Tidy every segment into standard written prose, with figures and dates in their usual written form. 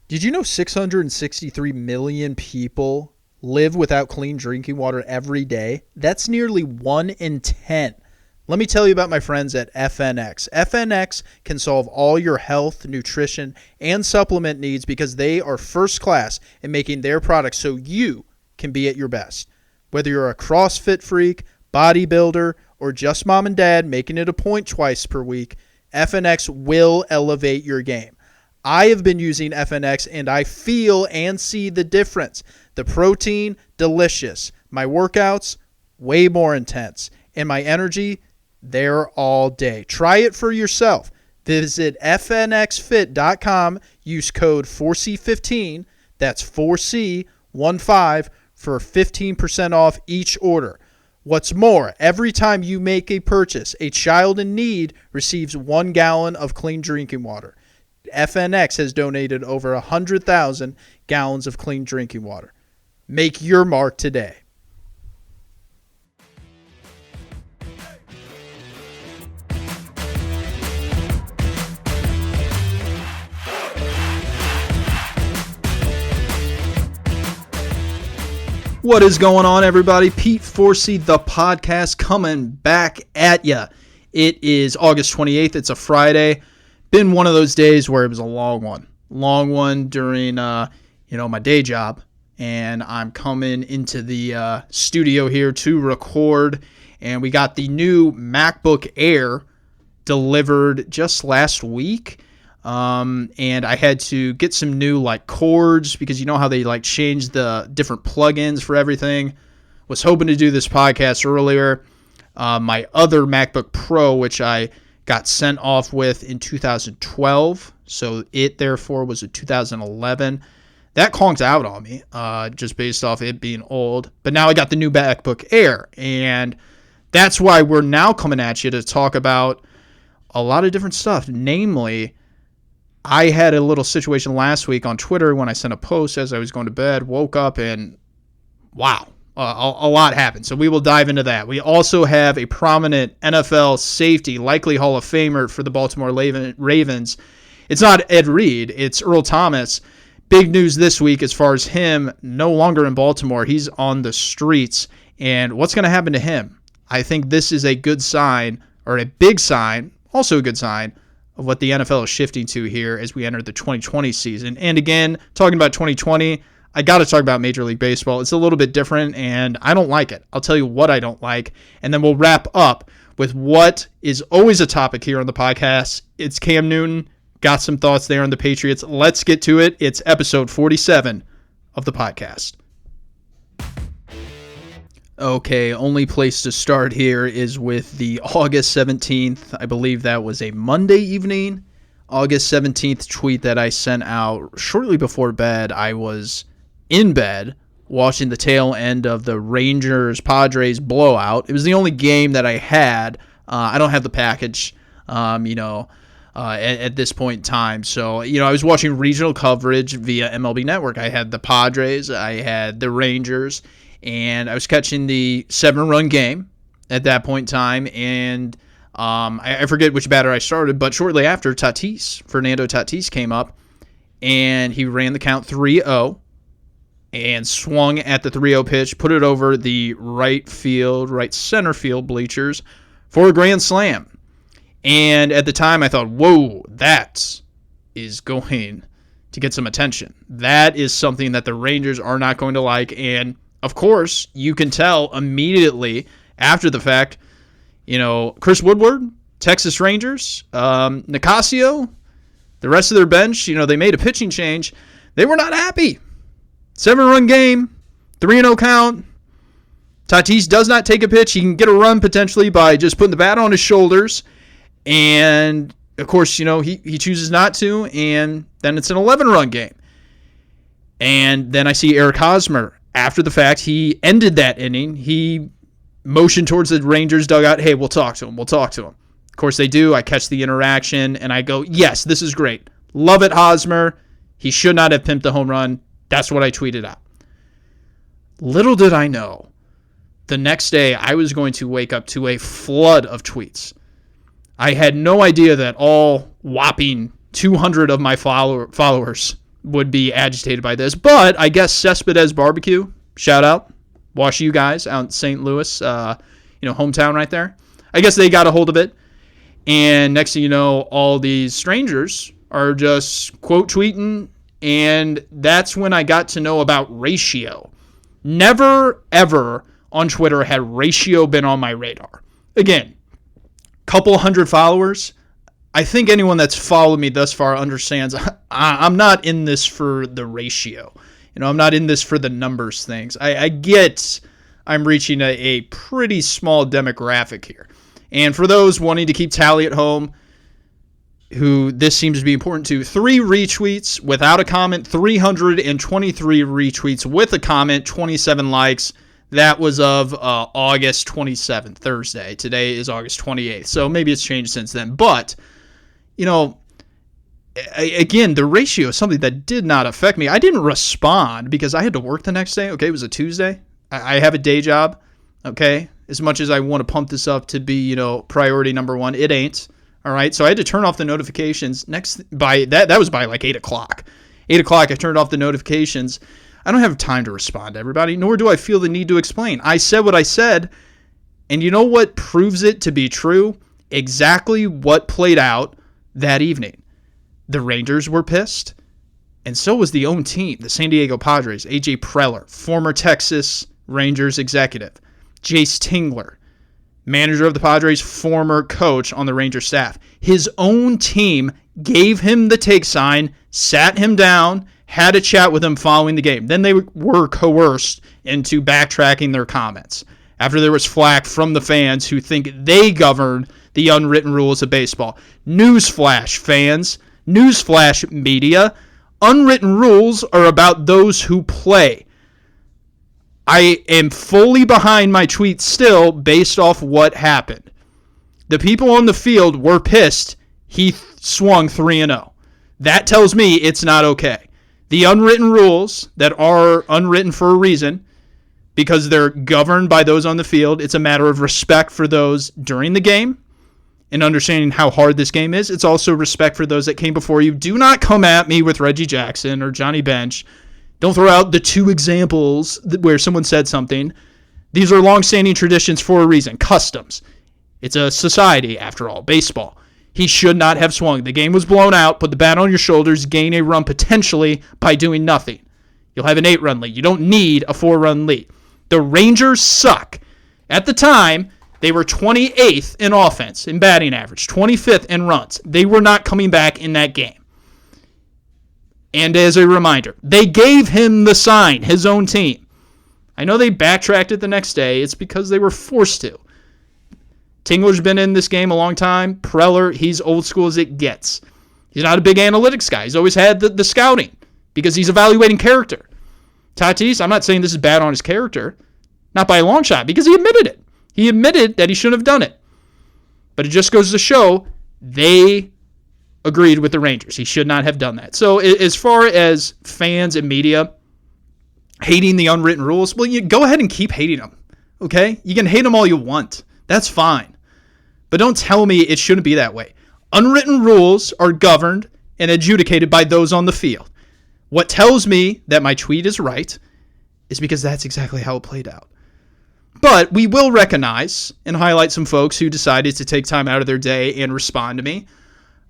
Did you know 663 million people live without clean drinking water every day? That's nearly 1 in 10. Let me tell you about my friends at FNX. FNX can solve all your health, nutrition, and supplement needs because they are first class in making their products so you can be at your best. Whether you're a CrossFit freak, bodybuilder, or just mom and dad making it a point twice per week, FNX will elevate your game. I have been using FNX and I feel and see the difference. The protein, delicious. My workouts, way more intense. And my energy, there all day. Try it for yourself. Visit fnxfit.com. Use code 4C15. That's 4C15 for 15% off each order. What's more, every time you make a purchase, a child in need receives 1 gallon of clean drinking water. FNX has donated over 100,000 gallons of clean drinking water. Make your mark today. What is going on, everybody? Pete Forsey, the podcast, coming back at ya. It is August 28th. It's a Friday. Been one of those days where it was a long one during my day job, and I'm coming into the studio here to record, and we got the new MacBook Air delivered just last week, and I had to get some new cords because you know how they change the different plugins for everything. Was hoping to do this podcast earlier. My other MacBook Pro, which I got sent off with in 2012, so it therefore was a 2011. That conked out on me, just based off it being old. But now I got the new MacBook Air, and that's why we're now coming at you to talk about a lot of different stuff. Namely, I had a little situation last week on Twitter when I sent a post as I was going to bed, woke up, and wow. A lot happened, so we will dive into that. We also have a prominent NFL safety, likely Hall of Famer for the Baltimore Ravens. It's not Ed Reed, it's Earl Thomas. Big news this week as far as him no longer in Baltimore. He's on the streets, and what's going to happen to him? I think this is a good sign, or a big sign, also a good sign, of what the NFL is shifting to here as we enter the 2020 season. And again, talking about 2020, I got to talk about Major League Baseball. It's a little bit different, and I don't like it. I'll tell you what I don't like, and then we'll wrap up with what is always a topic here on the podcast. It's Cam Newton. Got some thoughts there on the Patriots. Let's get to it. It's episode 47 of the podcast. Okay, only place to start here is with the August 17th. I believe that was a Monday evening. August 17th tweet that I sent out shortly before bed. I was in bed watching the tail end of the Rangers-Padres blowout. It was the only game that I had. I don't have the package, at this point in time. So, I was watching regional coverage via MLB Network. I had the Padres, I had the Rangers, and I was catching the 7-run game at that point in time. And I forget which batter I started, but shortly after, Fernando Tatis came up, and he ran the count 3-0. And swung at the 3-0 pitch, put it over the right center field bleachers for a grand slam. And at the time, I thought, whoa, that is going to get some attention. That is something that the Rangers are not going to like. And, of course, you can tell immediately after the fact, Chris Woodward, Texas Rangers, Nicasio, the rest of their bench, they made a pitching change. They were not happy. 7-run game, 3-0 count. Tatis does not take a pitch. He can get a run potentially by just putting the bat on his shoulders. And, of course, he chooses not to. And then it's an 11-run game. And then I see Eric Hosmer. After the fact, he ended that inning. He motioned towards the Rangers dugout. Hey, we'll talk to him. Of course, they do. I catch the interaction. And I go, yes, this is great. Love it, Hosmer. He should not have pimped a home run. That's what I tweeted out. Little did I know, the next day I was going to wake up to a flood of tweets. I had no idea that all whopping 200 of my followers would be agitated by this. But I guess Cespedes Barbecue, shout out, wash you guys out in St. Louis, hometown right there. I guess they got a hold of it. And next thing you know, all these strangers are just quote tweeting. And that's when I got to know about Ratio. Never, ever on Twitter had Ratio been on my radar. Again, couple hundred followers. I think anyone that's followed me thus far understands I'm not in this for the ratio. I'm not in this for the numbers things. I get I'm reaching a pretty small demographic here. And for those wanting to keep tally at home, who this seems to be important to, 3 retweets without a comment, 323 retweets with a comment, 27 likes. That was of August 27th, Thursday. Today is August 28th. So maybe it's changed since then. But, again, the ratio is something that did not affect me. I didn't respond because I had to work the next day. Okay, it was a Tuesday. I have a day job. Okay, as much as I want to pump this up to be, priority number 1, it ain't. All right, so I had to turn off the notifications. That was by like 8 o'clock. 8 o'clock, I turned off the notifications. I don't have time to respond to everybody, nor do I feel the need to explain. I said what I said, and you know what proves it to be true? Exactly what played out that evening. The Rangers were pissed, and so was the own team, the San Diego Padres. A.J. Preller, former Texas Rangers executive. Jace Tingler, manager of the Padres, former coach on the Rangers staff. His own team gave him the take sign, sat him down, had a chat with him following the game. Then they were coerced into backtracking their comments after there was flack from the fans who think they govern the unwritten rules of baseball. Newsflash, fans. Newsflash, media. Unwritten rules are about those who play. I am fully behind my tweet still based off what happened. The people on the field were pissed he swung 3-0. That tells me it's not okay. The unwritten rules that are unwritten for a reason, because they're governed by those on the field, it's a matter of respect for those during the game and understanding how hard this game is. It's also respect for those that came before you. Do not come at me with Reggie Jackson or Johnny Bench. Don't throw out the 2 examples where someone said something. These are long-standing traditions for a reason. Customs. It's a society, after all. Baseball. He should not have swung. The game was blown out. Put the bat on your shoulders. Gain a run potentially by doing nothing. You'll have an 8-run lead. You don't need a 4-run lead. The Rangers suck. At the time, they were 28th in offense, in batting average. 25th in runs. They were not coming back in that game. And as a reminder, they gave him the sign, his own team. I know they backtracked it the next day. It's because they were forced to. Tingler's been in this game a long time. Preller, he's old school as it gets. He's not a big analytics guy. He's always had the scouting because he's evaluating character. Tatis, I'm not saying this is bad on his character. Not by a long shot because he admitted it. He admitted that he shouldn't have done it. But it just goes to show they agreed with the Rangers. He should not have done that. So as far as fans and media hating the unwritten rules, well, you go ahead and keep hating them. Okay? You can hate them all you want. That's fine. But don't tell me it shouldn't be that way. Unwritten rules are governed and adjudicated by those on the field. What tells me that my tweet is right is because that's exactly how it played out. But we will recognize and highlight some folks who decided to take time out of their day and respond to me.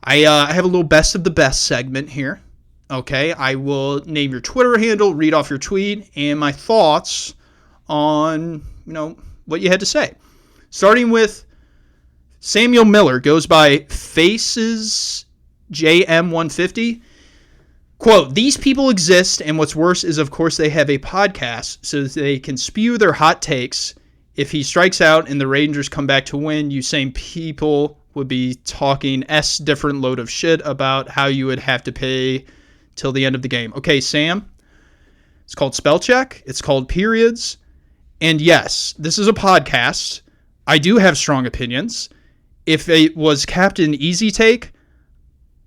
I have a little best of the best segment here. Okay, I will name your Twitter handle, read off your tweet, and my thoughts on, what you had to say. Starting with Samuel Miller, goes by Faces JM150. Quote, "These people exist, and what's worse is, of course, they have a podcast so that they can spew their hot takes. If he strikes out and the Rangers come back to win, you same people would be talking different load of shit about how you would have to pay till the end of the game." Okay, Sam, it's called spell check. It's called periods. And yes, this is a podcast. I do have strong opinions. If it was Captain Easy Take,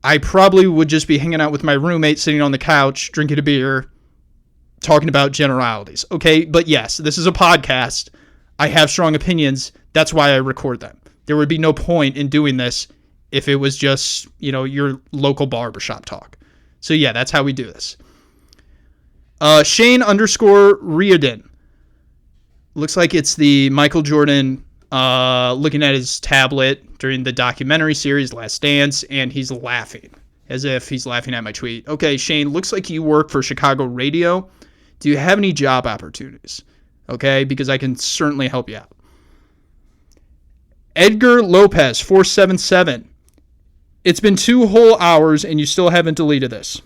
I probably would just be hanging out with my roommate, sitting on the couch, drinking a beer, talking about generalities. Okay, but yes, this is a podcast. I have strong opinions. That's why I record them. There would be no point in doing this if it was just, your local barbershop talk. So, yeah, that's how we do this. Shane _ Riordan. Looks like it's the Michael Jordan looking at his tablet during the documentary series Last Dance, and he's laughing, as if he's laughing at my tweet. Okay, Shane, looks like you work for Chicago radio. Do you have any job opportunities? Okay, because I can certainly help you out. Edgar Lopez, 477. It's been 2 whole hours and you still haven't deleted this.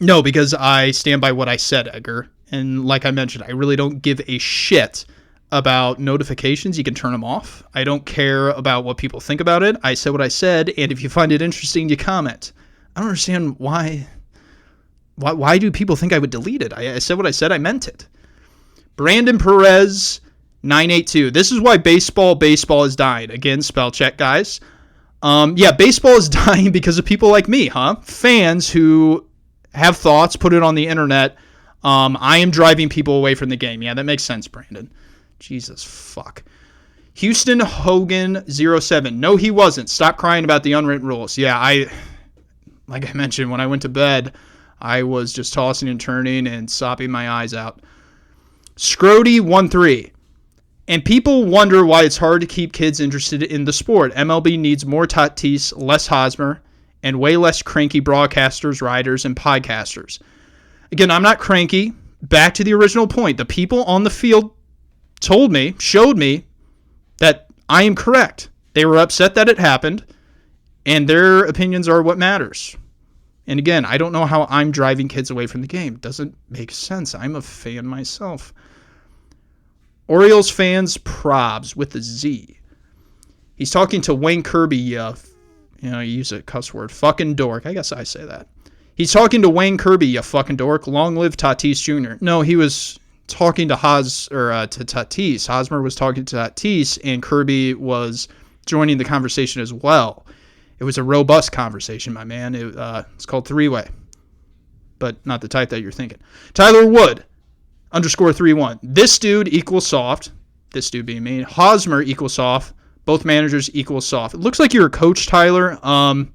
No, because I stand by what I said, Edgar. And like I mentioned, I really don't give a shit about notifications. You can turn them off. I don't care about what people think about it. I said what I said, and if you find it interesting, you comment. I don't understand why do people think I would delete it? I said what I said. I meant it. Brandon Perez, 982. This is why baseball is dying. Again, spell check, guys. Baseball is dying because of people like me, huh? Fans who have thoughts, put it on the internet. I am driving people away from the game. Yeah, that makes sense, Brandon. Jesus, fuck. Houston Hogan, 07. No, he wasn't. Stop crying about the unwritten rules. Yeah, like I mentioned, when I went to bed, I was just tossing and turning and sopping my eyes out. Scrody, 13. And people wonder why it's hard to keep kids interested in the sport. MLB needs more Tatis, less Hosmer, and way less cranky broadcasters, writers, and podcasters. Again, I'm not cranky. Back to the original point. The people on the field showed me that I am correct. They were upset that it happened, and their opinions are what matters. And again, I don't know how I'm driving kids away from the game. Doesn't make sense. I'm a fan myself. Orioles fans probs with a Z. He's talking to Wayne Kirby, you use a cuss word, fucking dork. I guess I say that. He's talking to Wayne Kirby, you fucking dork. Long live Tatis Jr. No, he was talking to Tatis. Hosmer was talking to Tatis, and Kirby was joining the conversation as well. It was a robust conversation, my man. It's called three-way, but not the type that you're thinking. Tyler Wood, _31. This dude equals soft. This dude being me. Hosmer equals soft. Both managers equal soft. It looks like you're a coach, Tyler. I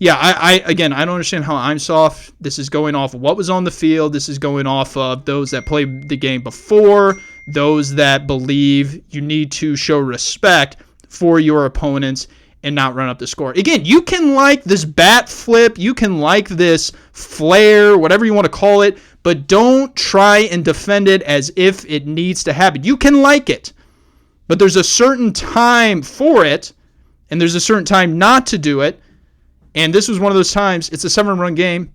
don't understand how I'm soft. This is going off of what was on the field. This is going off of those that played the game before, those that believe you need to show respect for your opponents and not run up the score. Again, you can like this bat flip, you can like this flare, whatever you want to call it, but don't try and defend it as if it needs to happen. You can like it, but there's a certain time for it, and there's a certain time not to do it. And this was one of those times. It's a 7-run game.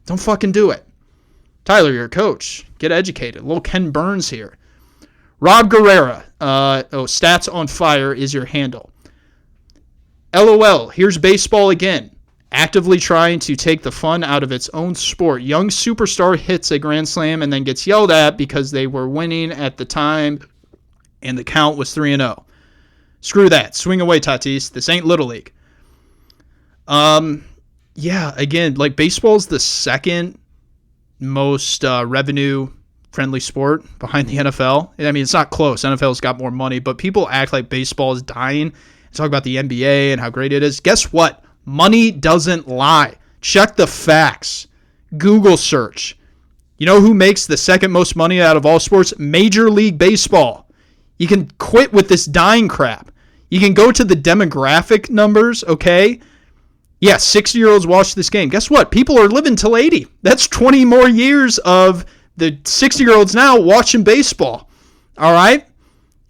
Don't fucking do it. Tyler, you're a coach. Get educated. Little Ken Burns here. Rob Guerrera. Stats on fire is your handle. LOL. Here's baseball again. Actively trying to take the fun out of its own sport. Young superstar hits a grand slam and then gets yelled at because they were winning at the time and the count was 3-0. Screw that. Swing away, Tatis. This ain't Little League. Again, like baseball's the second most revenue-friendly sport behind the NFL. I mean, it's not close. NFL's got more money, but people act like baseball is dying. Talk about the NBA and how great it is. Guess what? Money doesn't lie. Check the facts. Google search. You know who makes the second most money out of all sports? Major League Baseball. You can quit with this dying crap. You can go to the demographic numbers, okay? Yeah, 60-year-olds watch this game. Guess what? People are living till 80. That's 20 more years of the 60-year-olds now watching baseball. All right?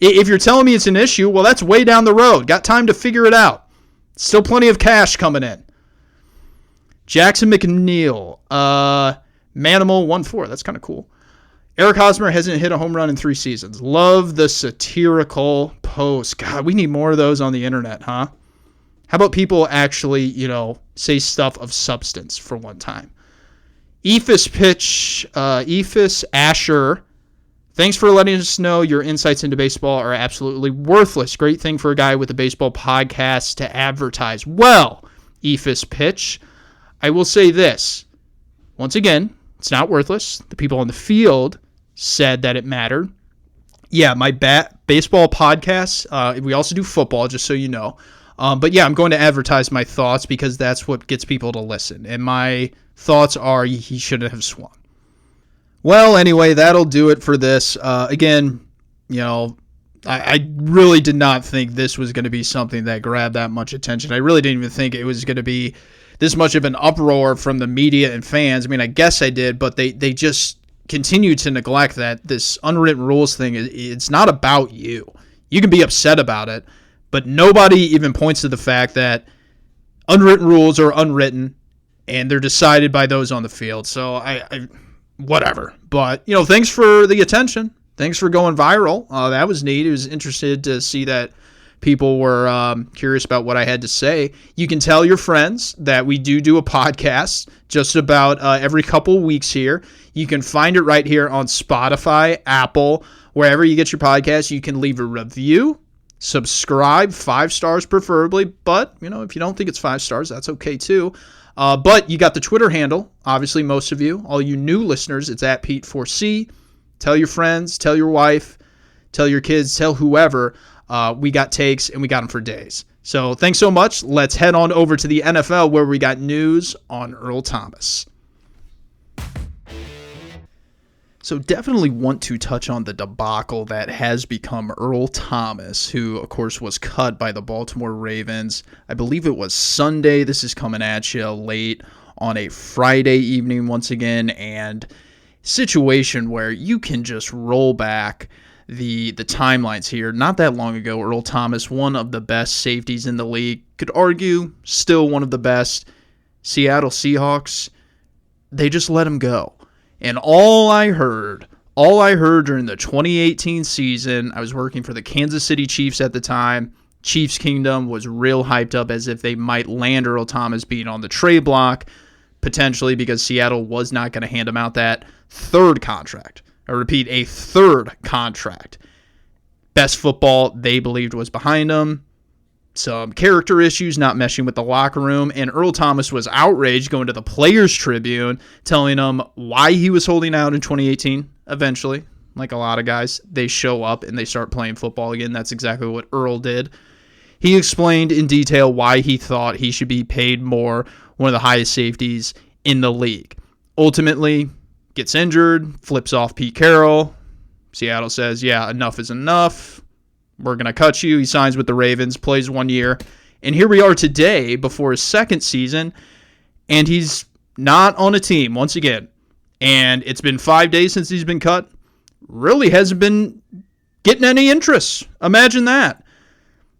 If you're telling me it's an issue, well, that's way down the road. Got time to figure it out. Still plenty of cash coming in. Jackson McNeil. Manimal 1-4. That's kind of cool. Eric Hosmer hasn't hit a home run in 3 seasons. Love the satirical post. God, we need more of those on the internet, huh? How about people actually, say stuff of substance for one time? Ephus Asher. Thanks for letting us know your insights into baseball are absolutely worthless. Great thing for a guy with a baseball podcast to advertise. Well, Ephus Pitch, I will say this. Once again, it's not worthless. The people on the field said that it mattered. Yeah, my baseball podcast, we also do football, just so you know. But yeah, I'm going to advertise my thoughts because that's what gets people to listen. And my thoughts are he shouldn't have swung. Well, anyway, that'll do it for this. Again, I really did not think this was going to be something that grabbed that much attention. I really didn't even think it was going to be this much of an uproar from the media and fans. I mean, I guess I did, but they just continue to neglect that this unwritten rules thing. It's not about you. You can be upset about it, but nobody even points to the fact that unwritten rules are unwritten, and they're decided by those on the field. So I whatever. But, thanks for the attention. Thanks for going viral. That was neat. I was interested to see that people were curious about what I had to say. You can tell your friends that we do a podcast just about every couple weeks here. You can find it right here on Spotify, Apple, wherever you get your podcast. You can leave a review, subscribe, 5 stars preferably. But, if you don't think it's 5 stars, that's okay too. But you got the Twitter handle, obviously most of you. All you new listeners, it's at Pete4C. Tell your friends, tell your wife, tell your kids, tell whoever. We got takes, and we got them for days. So thanks so much. Let's head on over to the NFL where we got news on Earl Thomas. So definitely want to touch on the debacle that has become Earl Thomas, who, of course, was cut by the Baltimore Ravens. I believe it was Sunday. This is coming at you late on a Friday evening once again, and situation where you can just roll back the timelines here. Not that long ago, Earl Thomas, one of the best safeties in the league, could argue still one of the best. Seattle Seahawks, they just let him go. And all I heard during the 2018 season, I was working for the Kansas City Chiefs at the time. Chiefs Kingdom was real hyped up as if they might land Earl Thomas being on the trade block, potentially because Seattle was not going to hand him out that third contract. I repeat, a third contract. Best football they believed was behind him. Some character issues, not meshing with the locker room. And Earl Thomas was outraged, going to the Players Tribune, telling them why he was holding out in 2018. Eventually, like a lot of guys, they show up and they start playing football again. That's exactly what Earl did. He explained in detail why he thought he should be paid more, one of the highest safeties in the league. Ultimately, gets injured, flips off Pete Carroll. Seattle says, yeah, enough is enough. We're going to cut you. He signs with the Ravens, plays 1 year. And here we are today before his second season, and he's not on a team once again. And it's been 5 days since he's been cut. Really hasn't been getting any interest. Imagine that.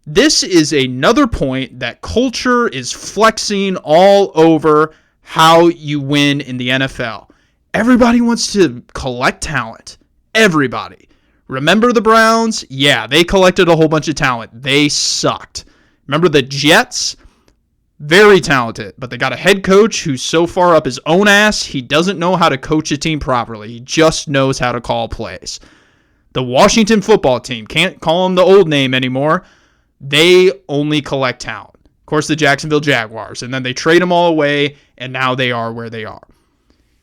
This is another point that culture is flexing all over how you win in the NFL. Everybody wants to collect talent. Everybody. Remember the Browns? Yeah, they collected a whole bunch of talent. They sucked. Remember the Jets? Very talented, but they got a head coach who's so far up his own ass, he doesn't know how to coach a team properly. He just knows how to call plays. The Washington football team, can't call them the old name anymore. They only collect talent. Of course, the Jacksonville Jaguars, and then they trade them all away, and now they are where they are.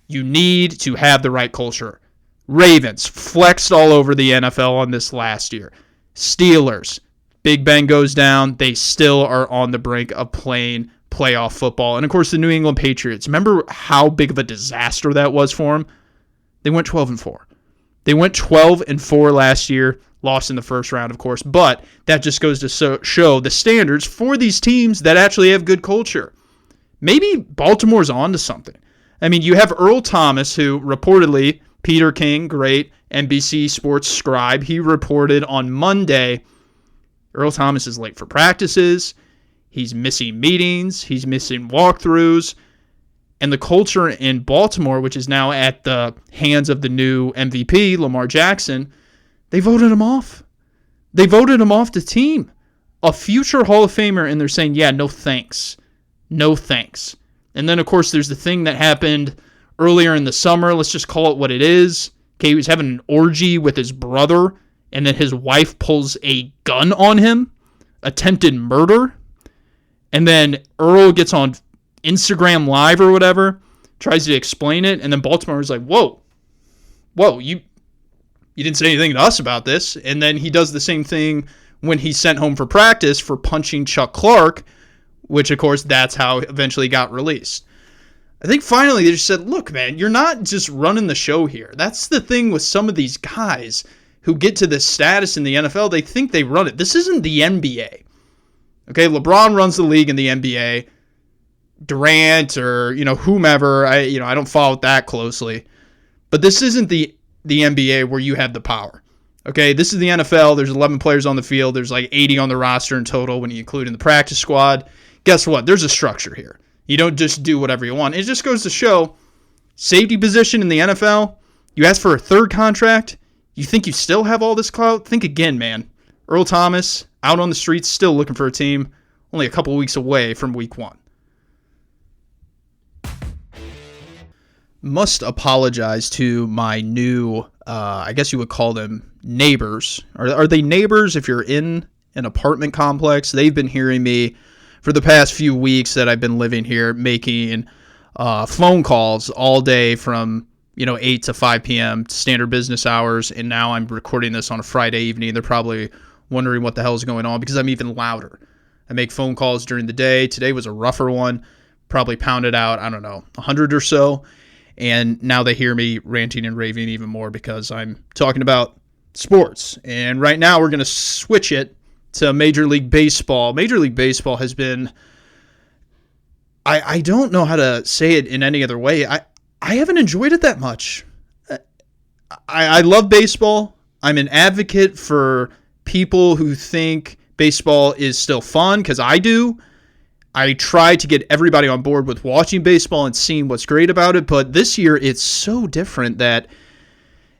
You need to have the right culture. Ravens flexed all over the NFL on this last year. Steelers, Big Ben goes down. They still are on the brink of playing playoff football. And, of course, the New England Patriots. Remember how big of a disaster that was for them? They went 12-4. They went 12-4 last year. Lost in the first round, of course. But that just goes to show the standards for these teams that actually have good culture. Maybe Baltimore's on to something. I mean, you have Earl Thomas, who reportedly, Peter King, great NBC Sports scribe, he reported on Monday, Earl Thomas is late for practices, he's missing meetings, he's missing walkthroughs, and the culture in Baltimore, which is now at the hands of the new MVP, Lamar Jackson, they voted him off. They voted him off the team. A future Hall of Famer, and they're saying, yeah, no thanks. No thanks. And then, of course, there's the thing that happened earlier in the summer. Let's just call it what it is. Okay, he was having an orgy with his brother, and then his wife pulls a gun on him. Attempted murder. And then Earl gets on Instagram Live or whatever, tries to explain it, and then Baltimore is like, whoa, you didn't say anything to us about this. And then he does the same thing when he's sent home for practice for punching Chuck Clark, which, of course, that's how eventually got released. I think finally they just said, look, man, you're not just running the show here. That's the thing with some of these guys who get to this status in the NFL. They think they run it. This isn't the NBA. Okay, LeBron runs the league in the NBA. Durant or, whomever, I don't follow it that closely. But this isn't the NBA where you have the power. Okay, this is the NFL. There's 11 players on the field. There's like 80 on the roster in total when you include in the practice squad. Guess what? There's a structure here. You don't just do whatever you want. It just goes to show, safety position in the NFL, you ask for a third contract, you think you still have all this clout? Think again, man. Earl Thomas, out on the streets, still looking for a team, only a couple weeks away from week 1. Must apologize to my new, I guess you would call them neighbors. Are they neighbors if you're in an apartment complex? They've been hearing me for the past few weeks that I've been living here, making phone calls all day from 8 to 5 p.m. standard business hours, and now I'm recording this on a Friday evening. They're probably wondering what the hell is going on because I'm even louder. I make phone calls during the day. Today was a rougher one, probably pounded out, 100 or so, and now they hear me ranting and raving even more because I'm talking about sports. And right now we're going to switch it to Major League Baseball. Major League Baseball has been, I don't know how to say it in any other way. I haven't enjoyed it that much. I love baseball. I'm an advocate for people who think baseball is still fun, because I do. I try to get everybody on board with watching baseball and seeing what's great about it, but this year it's so different that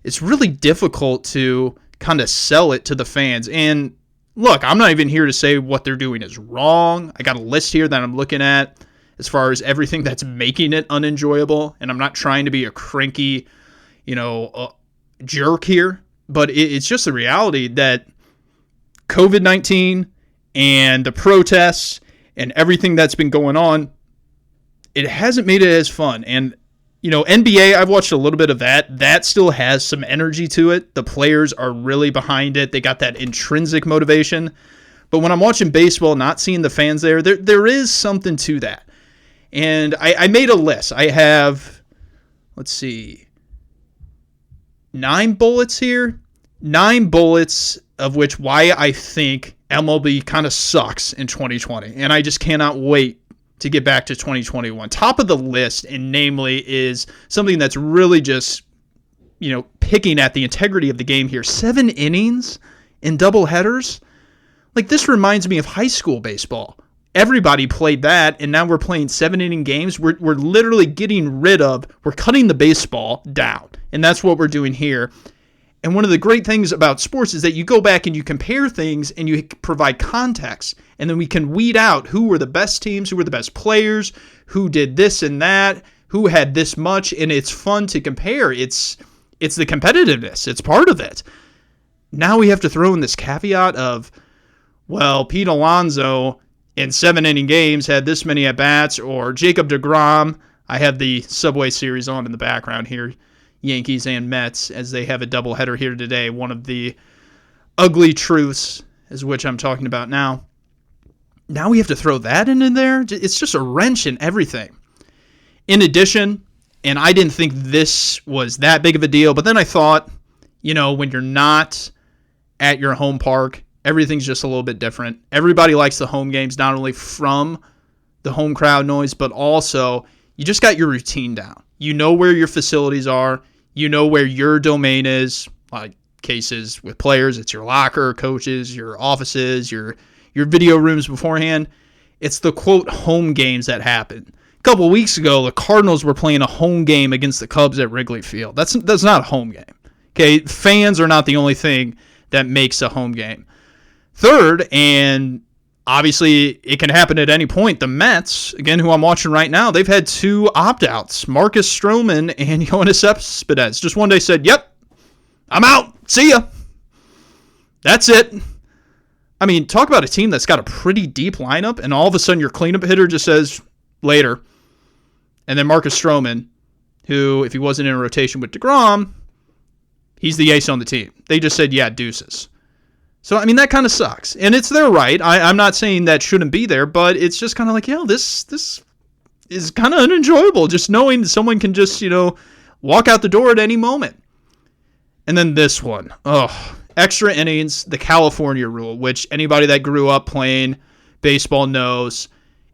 it's really difficult to kind of sell it to the fans. And look, I'm not even here to say what they're doing is wrong. I got a list here that I'm looking at as far as everything that's making it unenjoyable, and I'm not trying to be a cranky, jerk here, but it's just the reality that COVID-19 and the protests and everything that's been going on, it hasn't made it as fun. And, NBA, I've watched a little bit of that. That still has some energy to it. The players are really behind it. They got that intrinsic motivation. But when I'm watching baseball, not seeing the fans there is something to that. And I made a list. I have, 9 bullets here. 9 bullets of which why I think MLB kind of sucks in 2020. And I just cannot wait to get back to 2021. Top of the list, and namely, is something that's really just, picking at the integrity of the game here. 7 innings in double headers. Like, this reminds me of high school baseball. Everybody played that, and now we're playing 7-inning games. We're literally we're cutting the baseball down, and that's what we're doing here. And one of the great things about sports is that you go back and you compare things and you provide context, and then we can weed out who were the best teams, who were the best players, who did this and that, who had this much, and it's fun to compare. It's the competitiveness. It's part of it. Now we have to throw in this caveat of, well, Pete Alonso in 7-inning games had this many at-bats, or Jacob deGrom. I have the Subway Series on in the background here. Yankees and Mets, as they have a doubleheader here today. One of the ugly truths is which I'm talking about now. Now we have to throw that in there. It's just a wrench in everything. In addition, and I didn't think this was that big of a deal, but then I thought, when you're not at your home park, everything's just a little bit different. Everybody likes the home games, not only from the home crowd noise, but also you just got your routine down. You know where your facilities are. You know where your domain is. Like cases with players, it's your locker, coaches, your offices, your video rooms beforehand. It's the, quote, home games that happen. A couple of weeks ago, the Cardinals were playing a home game against the Cubs at Wrigley Field. That's not a home game. Okay, fans are not the only thing that makes a home game. Third, and obviously it can happen at any point, the Mets, again, who I'm watching right now, they've had 2 opt-outs, Marcus Stroman and Yoenis Cespedes. Just one day said, yep, I'm out. See ya. That's it. I mean, talk about a team that's got a pretty deep lineup, and all of a sudden your cleanup hitter just says, later. And then Marcus Stroman, who, if he wasn't in a rotation with deGrom, he's the ace on the team. They just said, yeah, deuces. So, I mean, that kind of sucks. And it's their right. I'm not saying that shouldn't be there, but it's just kind of like, this is kind of unenjoyable. Just knowing someone can just, walk out the door at any moment. And then this one. Extra innings, the California rule, which anybody that grew up playing baseball knows.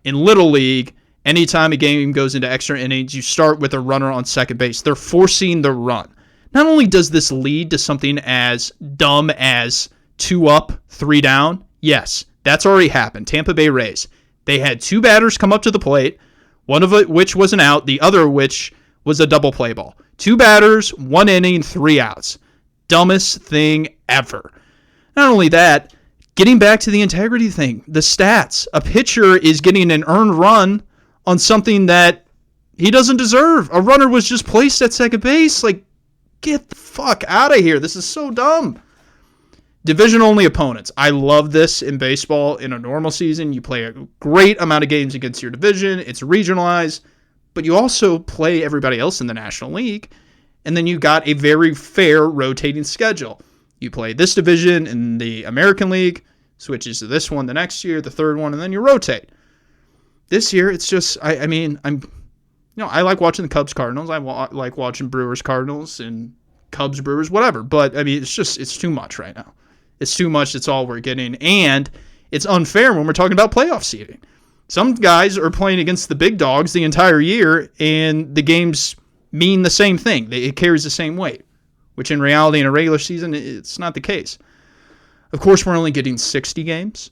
In Little League, anytime a game goes into extra innings, you start with a runner on second base. They're forcing the run. Not only does this lead to something as dumb as 2 up, 3 down, yes, that's already happened. Tampa Bay Rays. They had 2 batters come up to the plate, one of which was an out, the other which was a double play ball. 2 batters, 1 inning, 3 outs. Dumbest thing ever. Not only that, getting back to the integrity thing, the stats. A pitcher is getting an earned run on something that he doesn't deserve. A runner was just placed at second base. Like, get the fuck out of here. This is so dumb. Division-only opponents. I love this in baseball. In a normal season, you play a great amount of games against your division. It's regionalized, but you also play everybody else in the National League, and then you got a very fair rotating schedule. You play this division in the American League, switches to this one the next year, the third one, and then you rotate. This year, it's just, I like watching the Cubs-Cardinals. I like watching Brewers-Cardinals and Cubs-Brewers, whatever. But, I mean, it's too much right now. It's too much. It's all we're getting. And it's unfair when we're talking about playoff seeding. Some guys are playing against the big dogs the entire year, and the games mean the same thing. It carries the same weight, which in reality in a regular season, it's not the case. Of course, we're only getting 60 games.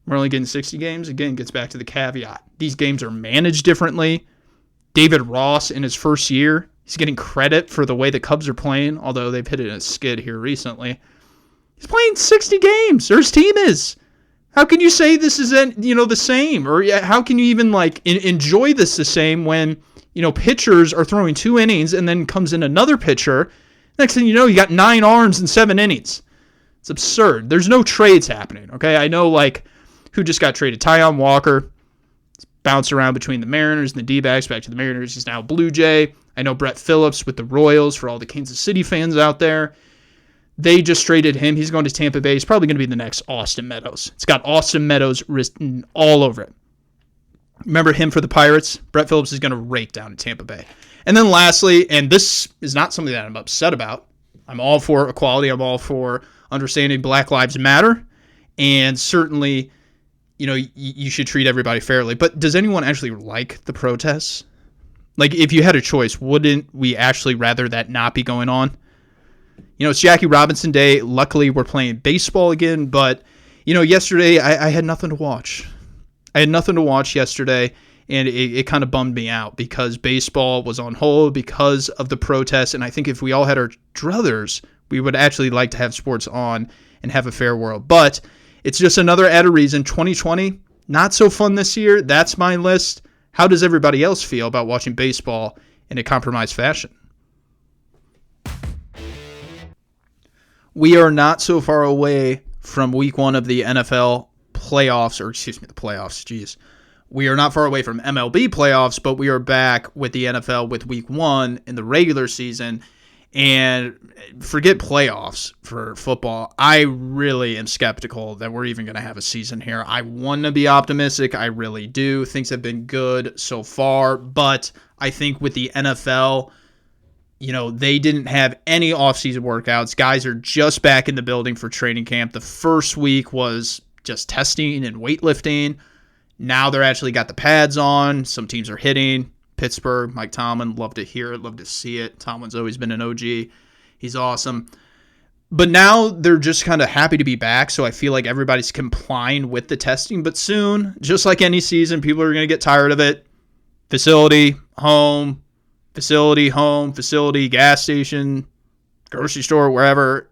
Again, gets back to the caveat. These games are managed differently. David Ross, in his first year, he's getting credit for the way the Cubs are playing, although they've hit it in a skid here recently. He's playing 60 games, or his team is. How can you say this isn't, the same? Or how can you even, enjoy this the same when, pitchers are throwing 2 innings and then comes in another pitcher. Next thing you know, you got 9 arms and 7 innings. It's absurd. There's no trades happening, okay? I know, who just got traded? Taijuan Walker. He's bounced around between the Mariners and the D-backs, back to the Mariners. He's now a Blue Jay. I know Brett Phillips with the Royals, for all the Kansas City fans out there. They just traded him. He's going to Tampa Bay. He's probably going to be the next Austin Meadows. It's got Austin Meadows written all over it. Remember him for the Pirates? Brett Phillips is going to rake down in Tampa Bay. And then lastly, and this is not something that I'm upset about. I'm all for equality. I'm all for understanding Black Lives Matter. And certainly, you should treat everybody fairly. But does anyone actually like the protests? If you had a choice, wouldn't we actually rather that not be going on? It's Jackie Robinson Day. Luckily, we're playing baseball again. But, yesterday, I had nothing to watch. I had nothing to watch yesterday, and it kind of bummed me out because baseball was on hold because of the protests. And I think if we all had our druthers, we would actually like to have sports on and have a fair world. But it's just another added reason. 2020, not so fun this year. That's my list. How does everybody else feel about watching baseball in a compromised fashion? We are not so far away from week 1 of the NFL playoffs, the playoffs, geez. We are not far away from MLB playoffs, but we are back with the NFL with week 1 in the regular season. And forget playoffs for football. I really am skeptical that we're even going to have a season here. I want to be optimistic. I really do. Things have been good so far, but I think with the NFL, they didn't have any offseason workouts. Guys are just back in the building for training camp. The first week was just testing and weightlifting. Now they're actually got the pads on. Some teams are hitting. Pittsburgh, Mike Tomlin, love to hear it, love to see it. Tomlin's always been an OG. He's awesome. But now they're just kind of happy to be back, so I feel like everybody's complying with the testing. But soon, just like any season, people are going to get tired of it. Facility, home, gas station, grocery store, wherever.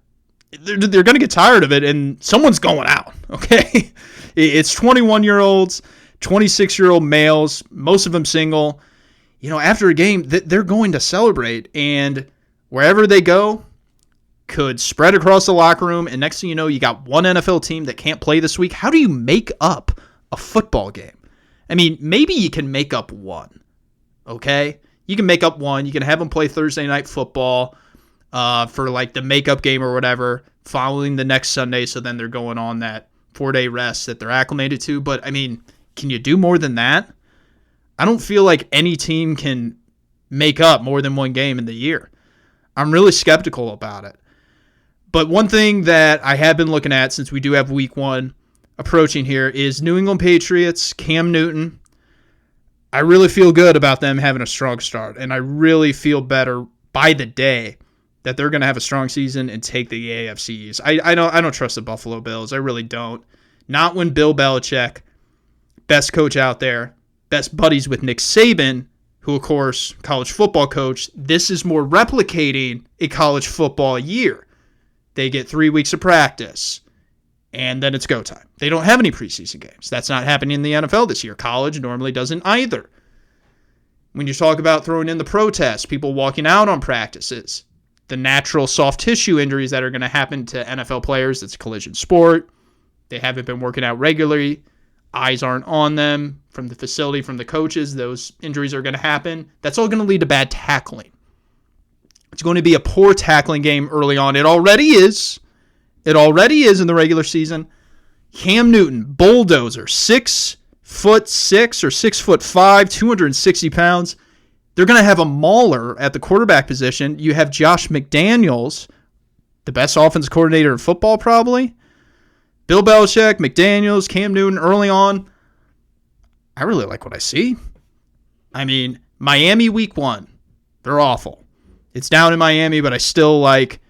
They're going to get tired of it, and someone's going out, okay? It's 21-year-olds, 26-year-old males, most of them single. After a game, they're going to celebrate, and wherever they go could spread across the locker room, and next thing you know, you got one NFL team that can't play this week. How do you make up a football game? I mean, maybe you can make up one, okay? You can make up one. You can have them play Thursday night football. for like the makeup game or whatever following the next Sunday. So then they're going on that 4-day rest that they're acclimated to. But I mean, can you do more than that? I don't feel like any team can make up more than one game in the year. I'm really skeptical about it. But one thing that I have been looking at since we do have week 1 approaching here is New England Patriots, Cam Newton. I really feel good about them having a strong start, and I really feel better by the day that they're going to have a strong season and take the AFC East. I don't trust the Buffalo Bills. I really don't. Not when Bill Belichick, best coach out there, best buddies with Nick Saban, who, of course, college football coach. This is more replicating a college football year. They get 3 weeks of practice, and then it's go time. They don't have any preseason games. That's not happening in the NFL this year. College normally doesn't either. When you talk about throwing in the protests, people walking out on practices, the natural soft tissue injuries that are going to happen to NFL players, it's a collision sport. They haven't been working out regularly. Eyes aren't on them from the facility, from the coaches. Those injuries are going to happen. That's all going to lead to bad tackling. It's going to be a poor tackling game early on. It already is. It already is in the regular season. Cam Newton, bulldozer, 6'6" or 6'5", 260 pounds. They're going to have a mauler at the quarterback position. You have Josh McDaniels, the best offensive coordinator in football probably. Bill Belichick, McDaniels, Cam Newton early on. I really like what I see. I mean, Miami week 1, they're awful. It's down in Miami, but I still like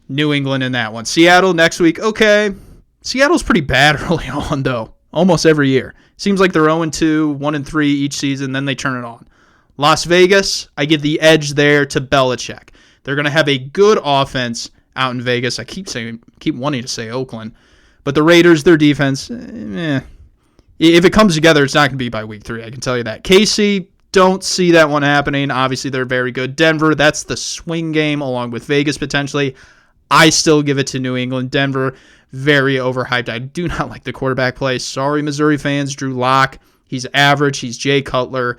New England in that one. Seattle next week, okay. Seattle's pretty bad early on, though, almost every year. Seems like they're 0-2, 1-3 each season, then they turn it on. Las Vegas, I give the edge there to Belichick. They're going to have a good offense out in Vegas. I keep wanting to say Oakland. But the Raiders, their defense, if it comes together, it's not going to be by week 3. I can tell you that. KC, don't see that one happening. Obviously, they're very good. Denver, that's the swing game along with Vegas potentially. I still give it to New England. Denver, very overhyped. I do not like the quarterback play. Sorry, Missouri fans. Drew Lock, he's average. He's Jay Cutler.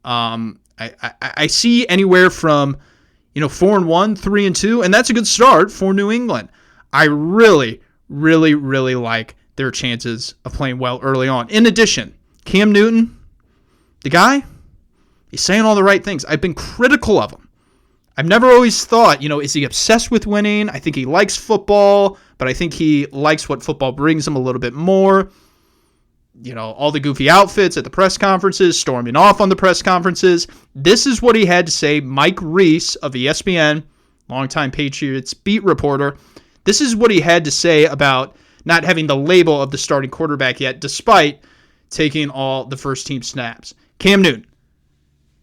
I see anywhere from 4-1, 3-2, and that's a good start for New England. I really like their chances of playing well early on. In addition, Cam Newton, the guy, he's saying all the right things. I've been critical of him. I've never always thought, is he obsessed with winning? I think he likes football, but I think he likes what football brings him a little bit more. All the goofy outfits at the press conferences, storming off on the press conferences. This is what he had to say. Mike Reese of ESPN, longtime Patriots beat reporter, this is what he had to say about not having the label of the starting quarterback yet, despite taking all the first-team snaps. Cam Newton,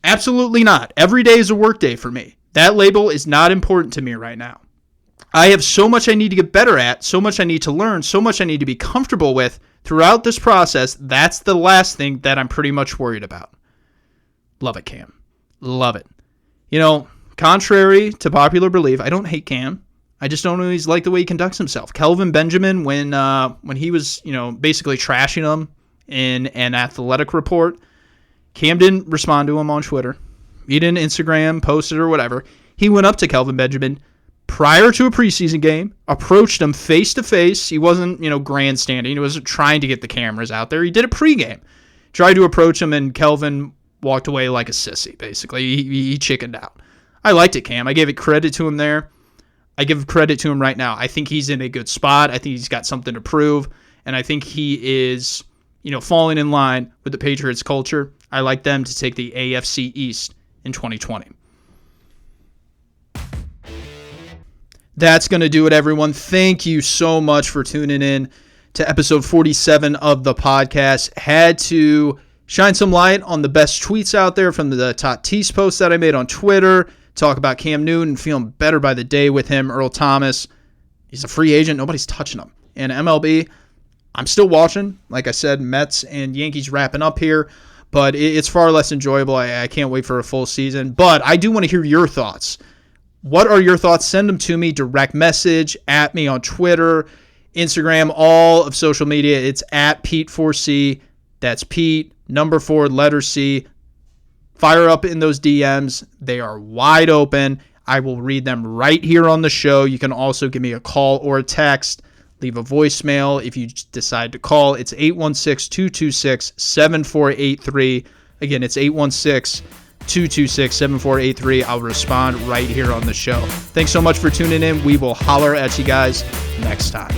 absolutely not. Every day is a work day for me. That label is not important to me right now. I have so much I need to get better at, so much I need to learn, so much I need to be comfortable with throughout this process. That's the last thing that I'm pretty much worried about. Love it, Cam. Love it. Contrary to popular belief, I don't hate Cam. I just don't always like the way he conducts himself. Kelvin Benjamin, when he was, basically trashing him in an athletic report, Cam didn't respond to him on Twitter. He didn't Instagram, post it or whatever. He went up to Kelvin Benjamin prior to a preseason game, approached him face to face. He wasn't, grandstanding. He wasn't trying to get the cameras out there. He did it pregame. Tried to approach him, and Kelvin walked away like a sissy, basically. He chickened out. I liked it, Cam. I gave it credit to him there. I give credit to him right now. I think he's in a good spot. I think he's got something to prove. And I think he is, falling in line with the Patriots culture. I like them to take the AFC East in 2020. That's going to do it, everyone. Thank you so much for tuning in to episode 47 of the podcast. Had to shine some light on the best tweets out there from the Tatis post that I made on Twitter. Talk about Cam Newton, feeling better by the day with him. Earl Thomas, he's a free agent. Nobody's touching him. And MLB, I'm still watching. Like I said, Mets and Yankees wrapping up here. But it's far less enjoyable. I can't wait for a full season. But I do want to hear your thoughts. What are your thoughts? Send them to me. Direct message at me on Twitter, Instagram, all of social media. It's at Pete4C. That's Pete, number 4, letter C. Fire up in those DMs. They are wide open. I will read them right here on the show. You can also give me a call or a text. Leave a voicemail if you decide to call. It's 816-226-7483. Again, it's 816-226-7483. I'll respond right here on the show. Thanks so much for tuning in. We will holler at you guys next time.